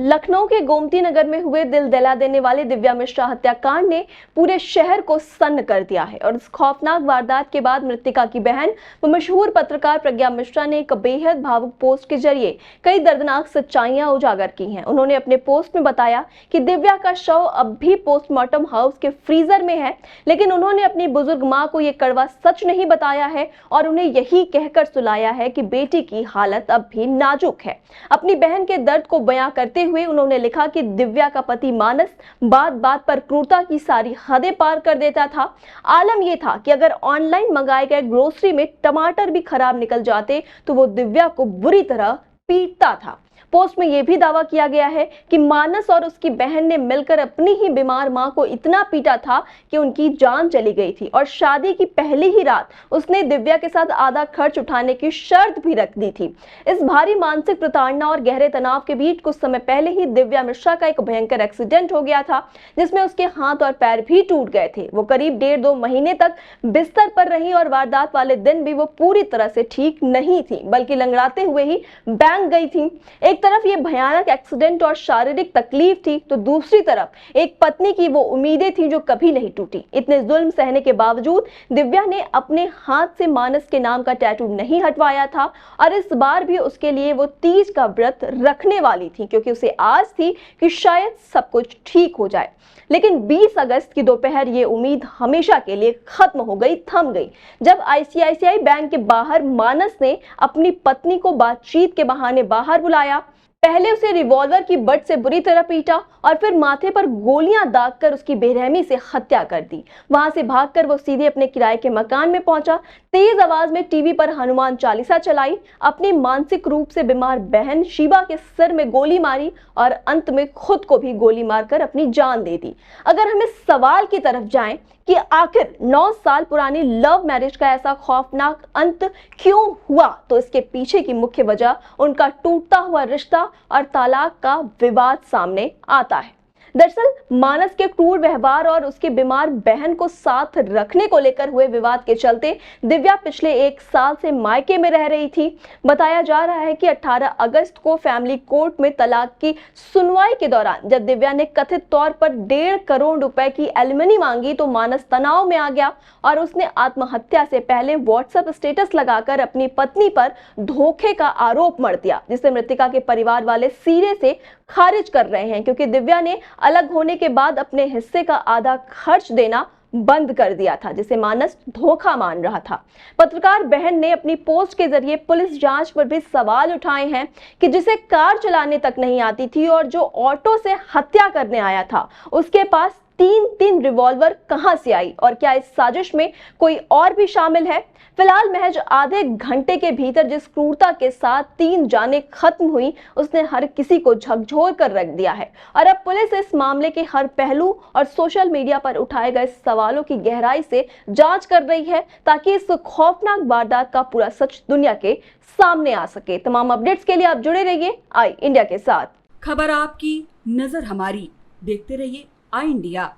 लखनऊ के गोमती नगर में हुए दिल दहला देने वाले दिव्या मिश्रा हत्याकांड ने पूरे शहर को सन्न कर दिया है और इस खौफनाक वारदात के बाद मृतका की बहन व मशहूर पत्रकार प्रज्ञा मिश्रा ने एक बेहद भावुक पोस्ट के जरिए कई दर्दनाक सच्चाइयां उजागर की हैं। उन्होंने अपने पोस्ट में बताया कि दिव्या का शव अब भी पोस्टमार्टम हाउस के फ्रीजर में है, लेकिन उन्होंने अपनी बुजुर्ग मां को यह कड़वा सच नहीं बताया है और उन्हें यही कहकर सुलाया है कि बेटी की हालत अब भी नाजुक है। अपनी बहन के दर्द को बयां करते हुए उन्होंने लिखा कि दिव्या का पति मानस बात बात पर क्रूरता की सारी हदें पार कर देता था। आलम यह था कि अगर ऑनलाइन मंगाए गए ग्रोसरी में टमाटर भी खराब निकल जाते तो वो दिव्या को बुरी तरह पीटता था। पोस्ट में यह भी दावा किया गया है कि मानस और उसकी बहन ने मिलकर अपनी ही बीमार मां को इतना पीटा था कि उनकी जान चली गई थी और शादी की पहली ही रात उसने दिव्या के साथ आधा खर्च उठाने की शर्त भी रख दी थी। इस भारी मानसिक प्रताड़ना और गहरे तनाव के बीच कुछ समय पहले ही दिव्या मिश्रा का एक भयंकर एक्सीडेंट हो गया था, जिसमें उसके हाथ और पैर भी टूट गए थे। वो करीब 1.5-2 महीने तक बिस्तर पर रही और वारदात वाले दिन भी वो पूरी तरह से ठीक नहीं थी, बल्कि लंगड़ाते हुए ही बैंक गई थी। एक तरफ ये भयानक एक्सीडेंट और शारीरिक तकलीफ थी, तो दूसरी तरफ एक पत्नी की वो उम्मीदें थी जो कभी नहीं टूटी। इतने जुल्म सहने के बावजूद दिव्या ने अपने हाथ से मानस के नाम का टैटू नहीं हटवाया था और इस बार भी उसके लिए वो तीज का व्रत रखने वाली थी, क्योंकि उसे आस थी कि शायद सब कुछ ठीक हो जाए। लेकिन 20 अगस्त की दोपहर ये उम्मीद हमेशा के लिए खत्म हो गई, थम गई, जब आईसीआईसीआई बैंक के बाहर मानस ने अपनी पत्नी को बातचीत के बहाने बाहर बुलाया। पहले उसे रिवॉल्वर की बट से बुरी तरह पीटा और फिर माथे पर गोलियां दागकर उसकी बेरहमी से हत्या कर दी। वहां से भागकर वो सीधे अपने किराए के मकान में पहुंचा, तेज आवाज में टीवी पर हनुमान चालीसा चलाई, अपनी मानसिक रूप से बीमार बहन शिवा के सिर में गोली मारी और अंत में खुद को भी गोली मारकर अपनी जान दे दी। अगर हम इस सवाल की तरफ जाएं कि आखिर 9 साल पुरानी लव मैरिज का ऐसा खौफनाक अंत क्यों हुआ, तो इसके पीछे की मुख्य वजह उनका टूटता हुआ रिश्ता और तलाक का विवाद सामने आता है। दरअसल मानस के क्रूर व्यवहार और उसकी बीमार बहन को साथ रखने को लेकर हुए विवाद के चलते दिव्या पिछले 1 साल से मायके में रह रही थी। बताया जा रहा है कि 18 अगस्त को फैमिली कोर्ट में तलाक की सुनवाई के दौरान जब दिव्या ने कथित तौर पर 1.5 करोड़ रुपए की एलिमनी मांगी तो मानस तनाव में आ गया और उसने आत्महत्या से पहले व्हाट्सएप स्टेटस लगाकर अपनी पत्नी पर धोखे का आरोप मढ़ दिया, जिसे मृतका के परिवार वाले सिरे से खारिज कर रहे हैं, क्योंकि दिव्या ने अलग होने के बाद अपने हिस्से का आधा खर्च देना बंद कर दिया था, जिसे मानस धोखा मान रहा था। पत्रकार बहन ने अपनी पोस्ट के जरिए पुलिस जांच पर भी सवाल उठाए हैं कि जिसे कार चलाने तक नहीं आती थी और जो ऑटो से हत्या करने आया था, उसके पास 3 रिवॉल्वर कहां से आई और क्या इस साजिश में कोई और भी शामिल है। फिलहाल महज आधे घंटे के भीतर जिस क्रूरता के साथ 3 जानें खत्म हुई, उसने हर किसी को झकझोर कर रख दिया है और अब पुलिस इस मामले के हर पहलू और सोशल मीडिया पर उठाए गए सवालों की गहराई से जांच कर रही है, ताकि इस खौफनाक वारदात का पूरा सच दुनिया के सामने आ सके। तमाम अपडेट्स के लिए आप जुड़े रहिए आई इंडिया के साथ। खबर आपकी, नजर हमारी, देखते रहिए आई इंडिया।